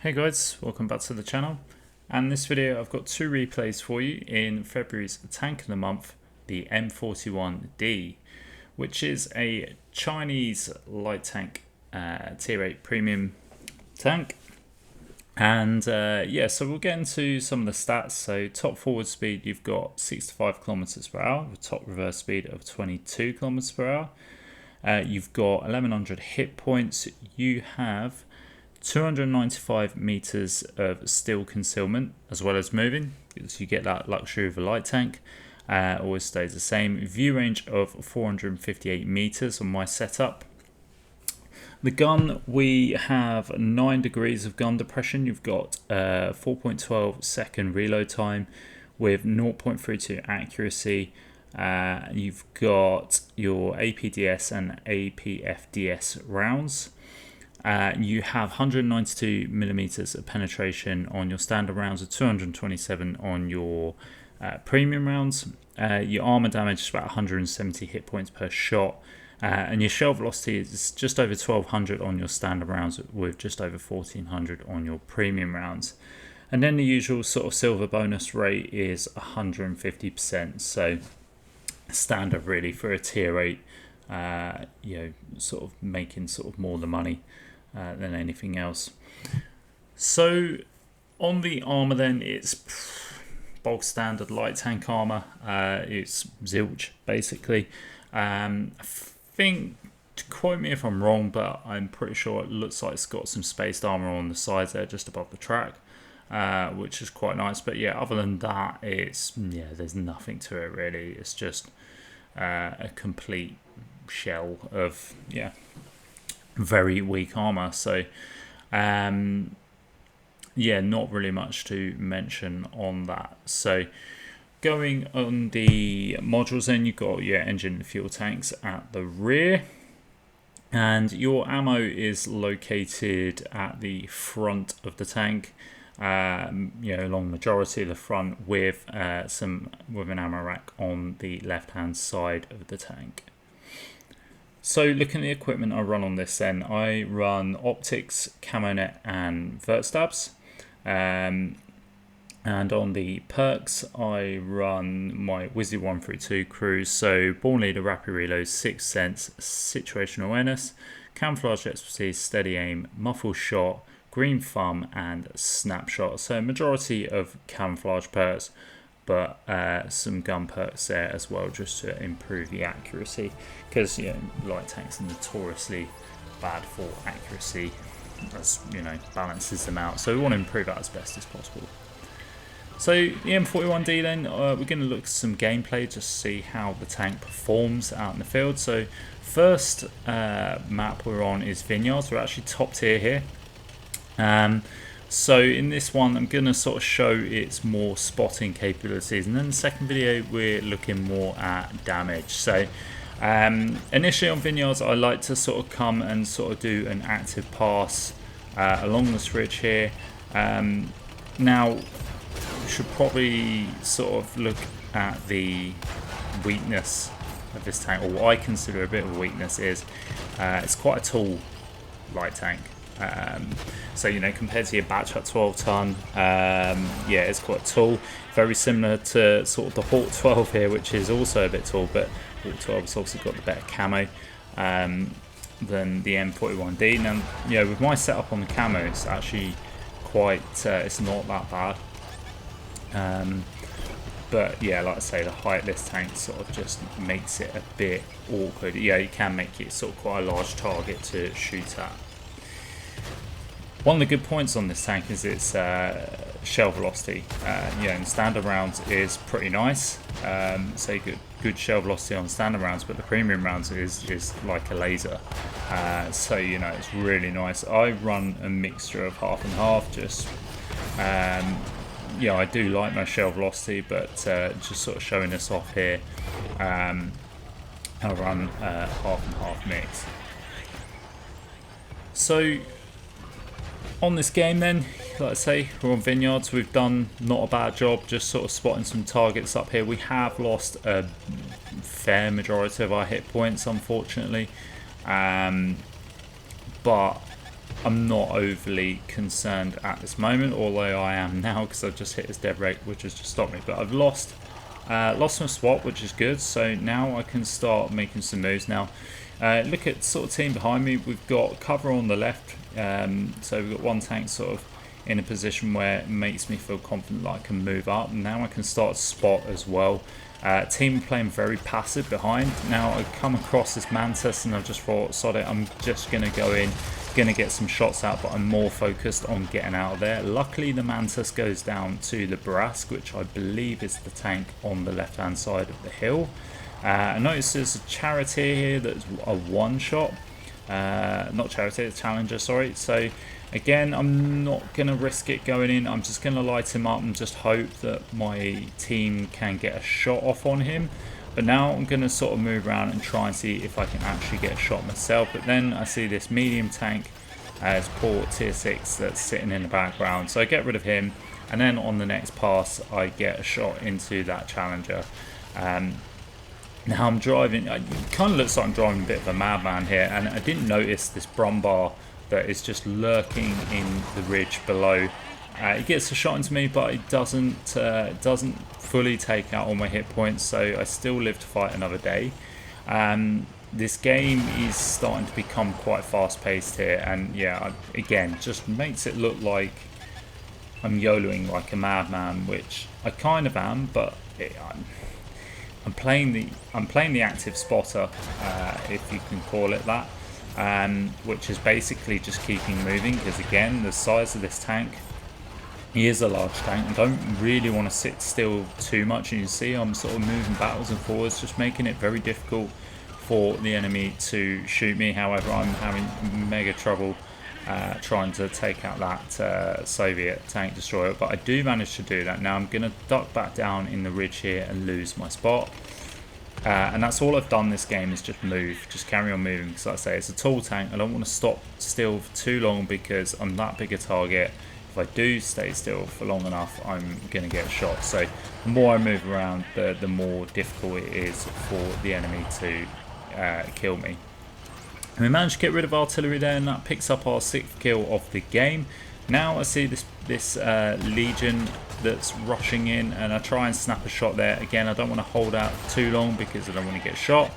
Hey guys, welcome back to the channel. And in this video I've got two replays for you in February's tank of the month, the M41D, which is a Chinese light tank tier 8 premium tank. And yeah, so we'll get into some of the stats. So top forward speed, you've got 65 kilometers per hour with top reverse speed of 22 kilometers per hour. You've got 1100 hit points. You have 295 meters of steel concealment as well as moving, so you get that luxury of a light tank. Always stays the same. View range of 458 meters on my setup. The gun, we have 9 degrees of gun depression. You've got 4.12 second reload time with 0.32 accuracy. You've got your APDS and APFDS rounds. You have 192 millimeters of penetration on your standard rounds, and 227 on your premium rounds. Your armor damage is about 170 hit points per shot, and your shell velocity is just over 1200 on your standard rounds, with just over 1400 on your premium rounds. And then the usual sort of silver bonus rate is 150%. So standard really for a tier 8. Sort of making sort of more the money than anything else. So on the armor then, it's bog standard light tank armor. It's zilch basically. I think, quote me if I'm wrong, but I'm pretty sure it looks like it's got some spaced armor on the sides there just above the track, which is quite nice. But yeah, other than that, it's there's nothing to it really. It's just a complete shell of very weak armor. So not really much to mention on that. So going on the modules, then you've got your engine and fuel tanks at the rear, and your ammo is located at the front of the tank, along the majority of the front, with an ammo rack on the left hand side of the tank. So looking at the equipment I run on this, then I run optics, camo net and vert stabs. And on the perks, I run my Wizzy 132 crews. So Born Leader, Rapid Reload, Sixth Sense, Situational Awareness, Camouflage Expertise, Steady Aim, Muffled Shot, Green Thumb and Snapshot. So majority of camouflage perks, but some gun perks there as well, just to improve the accuracy, because light tanks are notoriously bad for accuracy, as balances them out. So we want to improve that as best as possible. So the M41D then, we're going to look at some gameplay just to see how the tank performs out in the field. So first map we're on is Vineyard. We're actually top tier here. So in this one, I'm going to sort of show its more spotting capabilities, and then the second video we're looking more at damage. So initially on Vineyards, I like to sort of come and sort of do an active pass along this ridge here. Now, we should probably sort of look at the weakness of this tank, or what I consider a bit of a weakness is it's quite a tall light tank. So compared to your batch at 12 ton, it's quite tall, very similar to sort of the Hawk 12 here, which is also a bit tall, but Hawk 12 has obviously got the better camo than the M41D. Now, with my setup on the camo, it's actually quite, it's not that bad. But yeah, like I say, the height of this tank sort of just makes it a bit awkward. You can make it sort of quite a large target to shoot at. One of the good points on this tank is its shell velocity. In standard rounds is pretty nice. So good shell velocity on standard rounds, but the premium rounds is like a laser. So it's really nice. I run a mixture of half and half. Just I do like my shell velocity, but just sort of showing this off here, I run half and half mix. So on this game then, like I say, we're on Vineyards. We've done not a bad job just sort of spotting some targets up here. We have lost a fair majority of our hit points, unfortunately, but I'm not overly concerned at this moment, although I am now because I've just hit his dead rate, which has just stopped me. But I've lost my swap, which is good. So now I can start making some moves. Now, look at sort of team behind me. We've got cover on the left. So we've got one tank sort of in a position where it makes me feel confident that I can move up. And now I can start to spot as well. Team playing very passive behind. Now I come across this Mantis and I just thought, sod it, I'm just going to go in, going to get some shots out, but I'm more focused on getting out of there. Luckily the Mantis goes down to the Barask, which I believe is the tank on the left hand side of the hill. I notice there's a Charioteer here that's a one shot. Not Charioteer, it's Challenger, sorry. So again, I'm not going to risk it going in. I'm just going to light him up and just hope that my team can get a shot off on him. But now I'm going to sort of move around and try and see if I can actually get a shot myself. But then I see this medium tank as poor tier 6 that's sitting in the background. So I get rid of him. And then on the next pass, I get a shot into that Challenger. Now I'm driving, it kind of looks like I'm driving a bit of a madman here. And I didn't notice this Brumbar that is just lurking in the ridge below. It gets a shot into me, but it doesn't fully take out all my hit points, so I still live to fight another day. This game is starting to become quite fast paced here, and yeah, again, just makes it look like I'm YOLOing like a madman, which I kind of am, but I'm playing the active spotter, if you can call it that. Which is basically just keeping moving, because again, the size of this tank, he is a large tank. I don't really want to sit still too much, and you see I'm sort of moving backwards and forwards, just making it very difficult for the enemy to shoot me. However, I'm having mega trouble trying to take out that Soviet tank destroyer, but I do manage to do that. Now I'm going to duck back down in the ridge here and lose my spot. And that's all I've done this game, is just move, just carry on moving, because like I say, it's a tall tank. I don't want to stop still for too long because I'm that big a target. If I do stay still for long enough, I'm going to get shot. So the more I move around, the more difficult it is for the enemy to kill me. And we managed to get rid of artillery there, and that picks up our 6th kill of the game. Now I see this Legion that's rushing in, and I try and snap a shot there. Again, I don't want to hold out too long because I don't want to get shot.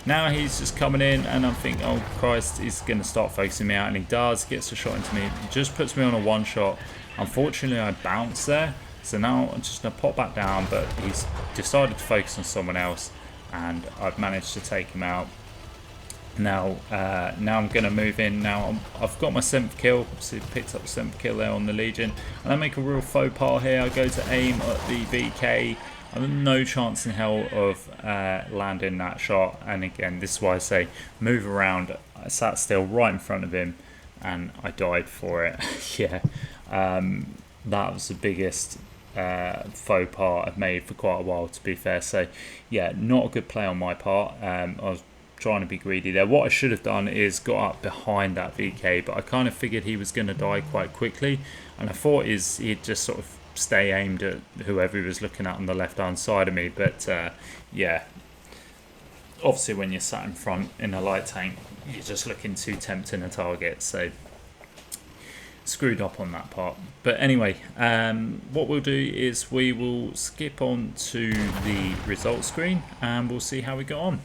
Now he's just coming in, and I'm thinking, oh Christ, he's going to start focusing me out, and he does, gets a shot into me, just puts me on a one shot. Unfortunately, I bounce there, so now I'm just going to pop back down, but he's decided to focus on someone else, and I've managed to take him out. Now I'm going to move in. Now I've got my 7th kill, so picked up the 7th kill there on the Legion, and I make a real faux pas here. I go to aim at the VK. I have no chance in hell of landing that shot, and again, this is why I say move around. I sat still right in front of him and I died for it. Yeah, that was the biggest faux pas I've made for quite a while, to be fair. So yeah, not a good play on my part. I was trying to be greedy there. What I should have done is got up behind that VK, but I kind of figured he was going to die quite quickly, and I thought he'd just sort of stay aimed at whoever he was looking at on the left hand side of me. But yeah, obviously when you're sat in front in a light tank, you're just looking too tempting a target, so screwed up on that part. But anyway, what we'll do is we will skip on to the results screen and we'll see how we got on.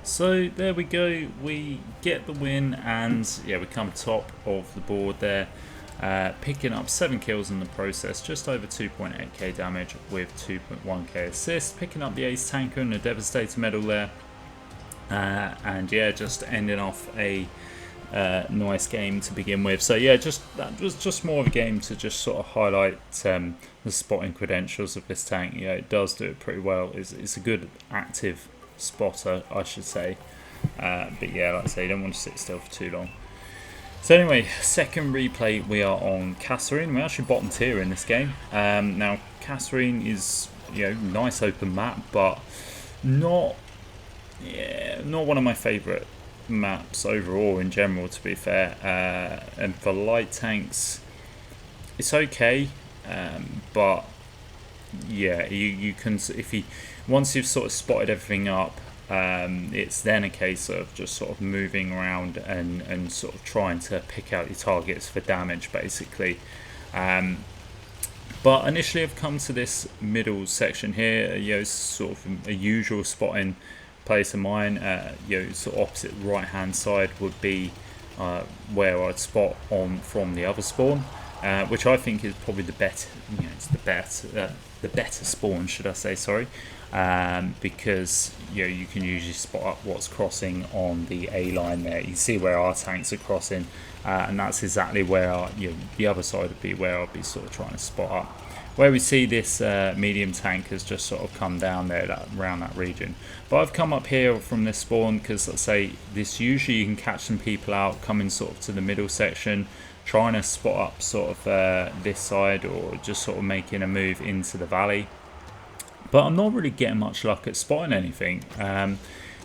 So there we go, we get the win, and yeah, we come top of the board there, picking up 7 kills in the process, just over 2.8k damage with 2.1k assist, picking up the ace tanker and the devastator medal there, and yeah, just ending off a nice game to begin with. So yeah, that was just more of a game to just sort of highlight the spotting credentials of this tank. Yeah, it does do it pretty well. It's a good active spotter, I should say. But yeah, like I say, you don't want to sit still for too long. So anyway, second replay, we are on Kasserine. We're actually bottom tier in this game. Now Kasserine is, you know, nice open map, but not one of my favourite maps overall in general, to be fair. And for light tanks, it's okay, but yeah, you can, once you've sort of spotted everything up, it's then a case of just sort of moving around and sort of trying to pick out your targets for damage, basically. But initially I've come to this middle section here. You know, it's sort of a usual spotting place of mine. You know, sort of opposite right hand side would be where I'd spot on from the other spawn, which I think is probably the better, you know, it's the better spawn, should I say, sorry, because you know, you can usually spot up what's crossing on the A line there. You can see where our tanks are crossing, and that's exactly where the other side would be, where I'll be sort of trying to spot up. Where we see this medium tank has just sort of come down there, around that region. But I've come up here from this spawn because, let's say, this usually you can catch some people out coming sort of to the middle section, trying to spot up sort of this side, or just sort of making a move into the valley. But I'm not really getting much luck at spotting anything.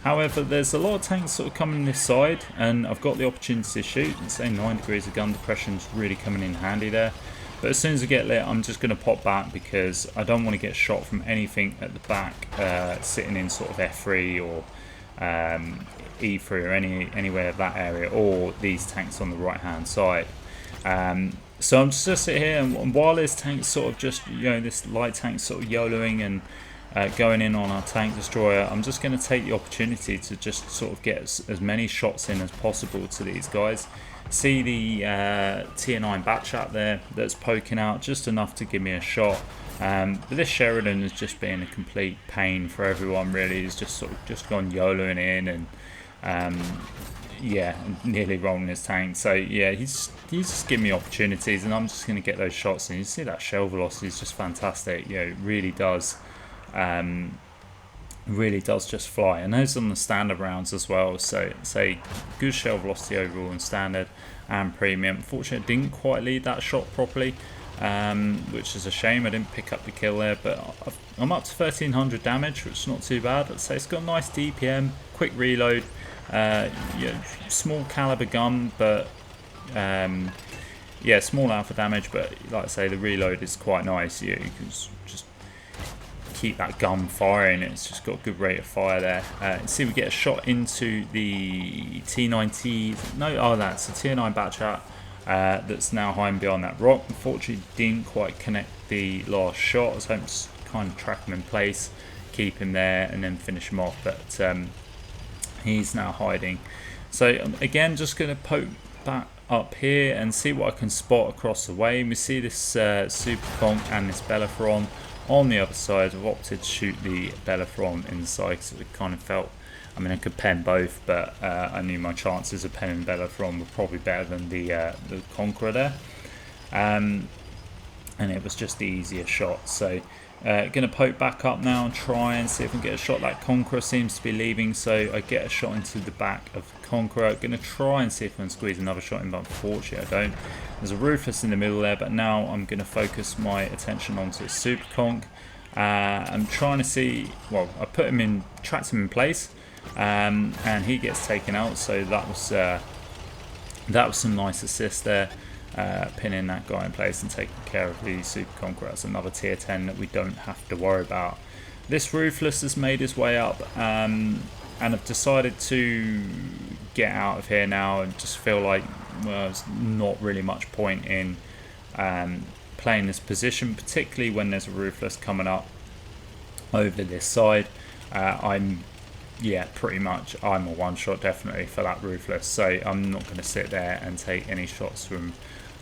However, there's a lot of tanks sort of coming this side, and I've got the opportunity to shoot. Say 9 degrees of gun depression is really coming in handy there. But as soon as I get lit, I'm just going to pop back, because I don't want to get shot from anything at the back, sitting in sort of F3 or E3 or anywhere of that area, or these tanks on the right hand side. So I'm just going to sit here, and while this tank's sort of just, you know, this light tank sort of YOLOing and going in on our tank destroyer, I'm just going to take the opportunity to just sort of get as many shots in as possible to these guys. See the tier 9 Batchat there that's poking out, just enough to give me a shot. But this Sheridan is just being a complete pain for everyone, really. He's just sort of just gone YOLOing in, and yeah, nearly rolling his tank. So yeah, he's just giving me opportunities, and I'm just going to get those shots. And you see that shell velocity is just fantastic. You know, it really does. Really does just fly, and those on the standard rounds as well. So say good shell velocity overall in standard and premium. Unfortunately, I didn't quite lead that shot properly, which is a shame. I didn't pick up the kill there, but I'm up to 1300 damage, which is not too bad. Let's say it's got a nice DPM, quick reload, yeah, small caliber gun, but yeah, small alpha damage, but like I say, the reload is quite nice. You can just keep that gun firing. It's just got a good rate of fire there. See, we get a shot into the T90. No, oh, that's a tier 9 Batchat that's now hiding behind that rock. Unfortunately, didn't quite connect the last shot. I was hoping to kind of track him in place, keep him there, and then finish him off. But he's now hiding. So again, just going to poke back up here and see what I can spot across the way. And we see this Super Conk and this Bellerophon on the other side. I've opted to shoot the Bellerophon inside because it kind of felt, I mean, I could pen both, but I knew my chances of penning Bellerophon were probably better than the Conqueror there, and it was just the easier shot. So going to poke back up now and try and see if I can get a shot. That Conqueror seems to be leaving, so I get a shot into the back of the Conqueror. Going to try and see if I can squeeze another shot in, but unfortunately I don't. There's a Ruthless in the middle there, but now I'm going to focus my attention onto the Super Conk. I'm trying to see, well, I put him in, trapped him in place, and he gets taken out, so that was some nice assist there. Pinning that guy in place and taking care of the Super Conqueror. That's another tier 10 that we don't have to worry about. This Ruthless has made his way up, and I've decided to get out of here now and just feel like, well, there's not really much point in playing this position, particularly when there's a Ruthless coming up over this side. I'm yeah, pretty much I'm a one-shot definitely for that Ruthless, so I'm not going to sit there and take any shots from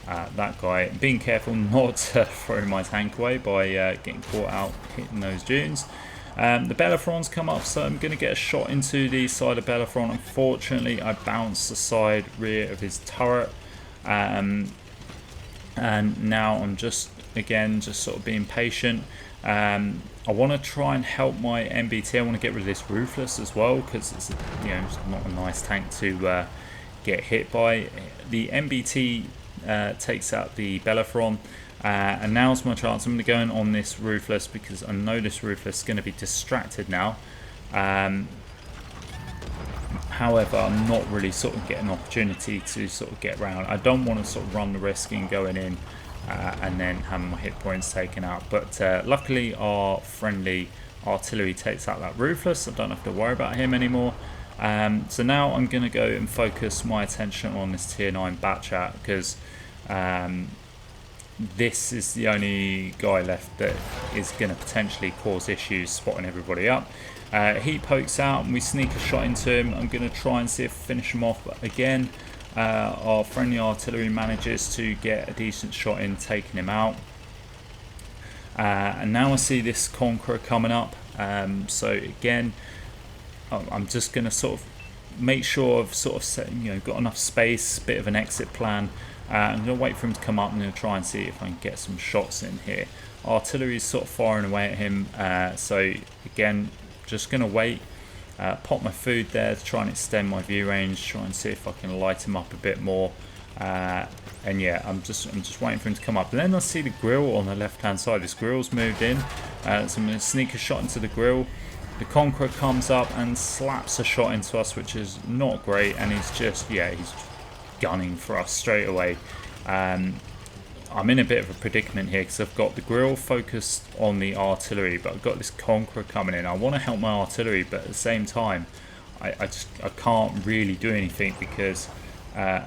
that guy. Being careful not to throw my tank away by getting caught out hitting those dunes. The Bellerophon's come up, so I'm going to get a shot into the side of Bellerophon. Unfortunately, I bounced the side rear of his turret, and now I'm just sort of being patient. I want to try and help my MBT. I want to get rid of this Ruthless as well, because it's it's not a nice tank to get hit by. The MBT takes out the Bellerophon, and now's my chance. I'm going to go in on this Ruthless because I know this Ruthless is going to be distracted now. However, I'm not really sort of getting an opportunity to sort of get round. I don't want to sort of run the risk in going in and then having my hit points taken out. But luckily our friendly artillery takes out that Ruthless. I don't have to worry about him anymore. So now I'm going to go and focus my attention on this tier 9 Batchat, because this is the only guy left that is going to potentially cause issues spotting everybody up. He pokes out and we sneak a shot into him. I'm going to try and see if I finish him off, but again our friendly artillery manages to get a decent shot in, taking him out. And now I see this Conqueror coming up, so again I'm just going to sort of make sure I've sort of set, got enough space, bit of an exit plan. I'm going to wait for him to come up. I'm going to try and see if I can get some shots in here. Artillery is sort of firing away at him, so again just going to wait, pop my food there to try and extend my view range, try and see if I can light him up a bit more. And yeah, I'm just waiting for him to come up, and then I see the grill on the left hand side. This grill's moved in, so I'm going to sneak a shot into the grill. The Conqueror comes up and slaps a shot into us, which is not great, and he's just, he's gunning for us straight away. I'm in a bit of a predicament here because I've got the grill focused on the artillery, but I've got this Conqueror coming in. I want to help my artillery, but at the same time I can't really do anything because I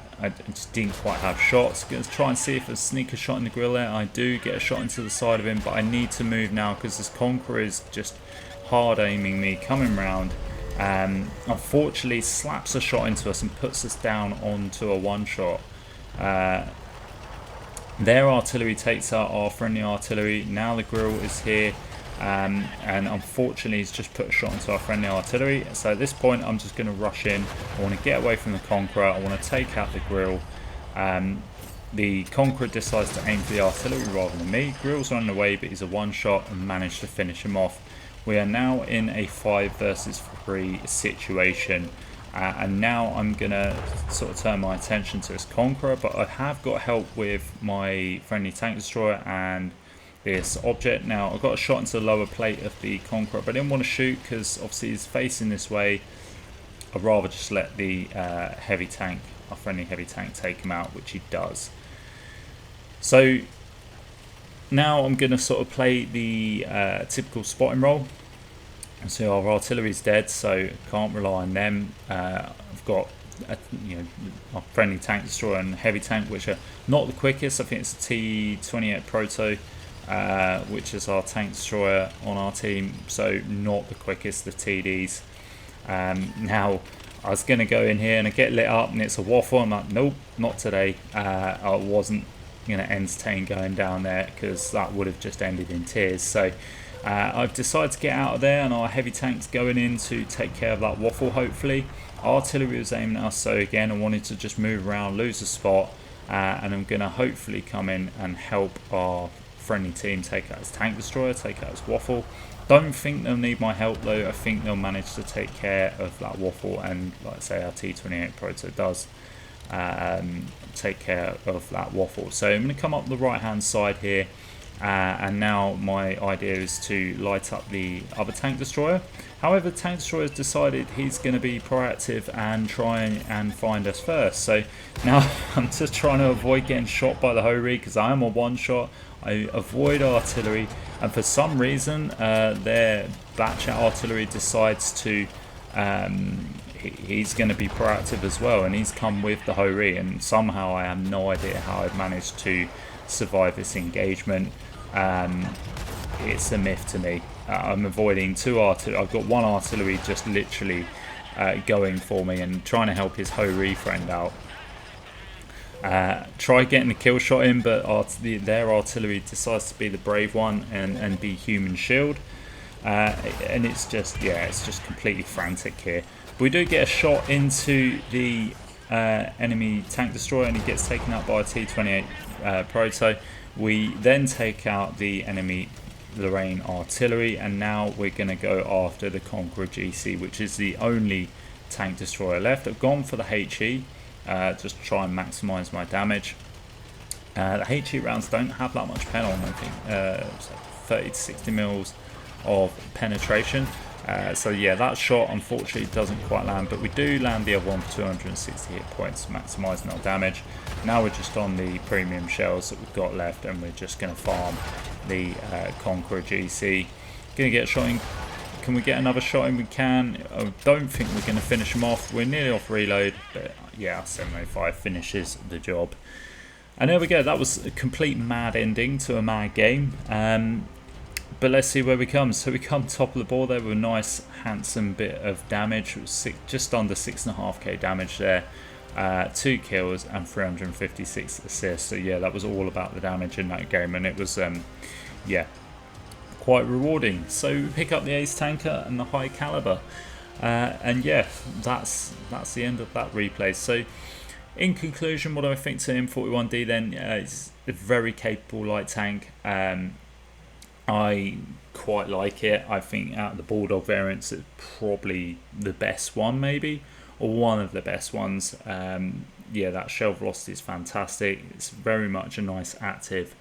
just didn't quite have shots. Going to try and see if I sneak a shot in the grill there. I do get a shot into the side of him, but I need to move now because this Conqueror is just hard aiming me, coming round. Unfortunately slaps a shot into us and puts us down onto a one shot. Their artillery takes out our friendly artillery. Now the grill is here, and unfortunately he's just put a shot into our friendly artillery. So at this point I'm just going to rush in. I want to get away from the Conqueror. I want to take out the grill. The Conqueror decides to aim for the artillery rather than me. Grill's running away, but he's a one shot and managed to finish him off. We are now in a 5 versus 3 situation, and now I'm going to sort of turn my attention to this Conqueror, but I have got help with my friendly tank destroyer and this object. Now I've got a shot into the lower plate of the Conqueror, but I didn't want to shoot because obviously he's facing this way. I'd rather just let the heavy tank, our friendly heavy tank, take him out, which he does. So now I'm going to sort of play the typical spotting role. So our artillery's dead, so can't rely on them. I've got our friendly tank destroyer and heavy tank, which are not the quickest. I think it's a T28 Proto, which is our tank destroyer on our team, so not the quickest, the TDs. Now I was going to go in here and I get lit up and it's a waffle. I'm like, nope, not today. I wasn't going to entertain going down there because that would have just ended in tears. So I've decided to get out of there, and our heavy tank's going in to take care of that waffle hopefully. Artillery was aiming at us, so again I wanted to just move around, lose a spot, and I'm going to hopefully come in and help our friendly team take out his tank destroyer, take out his waffle. Don't think they'll need my help though. I think they'll manage to take care of that waffle, and like I say, our T28 Proto does take care of that waffle. So I'm going to come up the right hand side here, and now my idea is to light up the other tank destroyer. However, the tank destroyer has decided he's going to be proactive and try and find us first. So now I'm just trying to avoid getting shot by the Ho-Ri because I am a one shot. I avoid artillery, and for some reason their Batchat artillery decides to he's going to be proactive as well, and he's come with the Ho-Ri, and somehow I have no idea how I've managed to survive this engagement. It's a myth to me. I'm avoiding 2 artillery. I've got 1 artillery just literally going for me and trying to help his Ho-Ri friend out. Try getting the kill shot in, but their artillery decides to be the brave one and be human shield. And it's just, yeah, it's just completely frantic here. We do get a shot into the enemy tank destroyer, and he gets taken out by a T-28 Proto. We then take out the enemy Lorraine artillery, and now we're going to go after the Conqueror GC, which is the only tank destroyer left. I've gone for the HE just to try and maximise my damage. The HE rounds don't have that much pen on, I think, 30 to 60 mils of penetration. So yeah, that shot unfortunately doesn't quite land, but we do land the other one for 260 hit points, maximising our damage. Now we're just on the premium shells that we've got left, and we're just going to farm the Conqueror GC. Going to get a shot in. Can we get another shot in? We can. I don't think we're going to finish him off. We're nearly off reload, but yeah, 705 finishes the job. And there we go. That was a complete mad ending to a mad game. But let's see where we come. So we come top of the board there with a nice, handsome bit of damage. Just under 6.5k damage there. 2 kills and 356 assists. So yeah, that was all about the damage in that game, and it was, yeah, quite rewarding. So we pick up the Ace Tanker and the High Caliber. And yeah, that's the end of that replay. So in conclusion, what do I think to M41D then? It's a very capable light tank. I quite like it. I think out of the Bulldog variants, it's probably the best one, maybe, or one of the best ones. Yeah, that shell velocity is fantastic. It's very much a nice active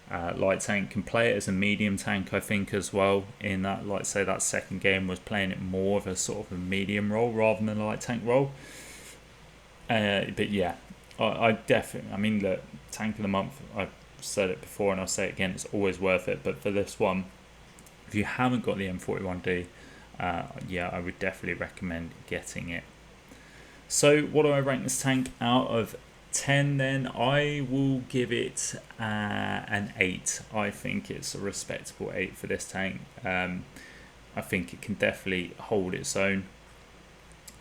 light tank. Can play it as a medium tank, I think, as well. In that, like say, that second game was playing it more of a sort of a medium role rather than a light tank role. But yeah, I definitely, I mean, look, tank of the month, I've said it before and I'll say it again, it's always worth it. But for this one, if you haven't got the M41D, yeah, I would definitely recommend getting it. So what do I rank this tank out of 10 then? I will give it an 8. I think it's a respectable 8 for this tank. I think it can definitely hold its own.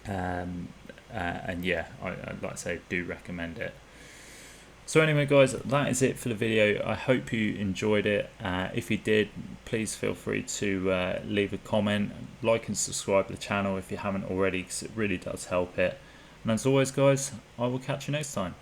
And yeah, I'd like to say, do recommend it. So anyway guys, that is it for the video. I hope you enjoyed it. If you did, please feel free to leave a comment, like and subscribe to the channel if you haven't already, because it really does help it. And as always guys, I will catch you next time.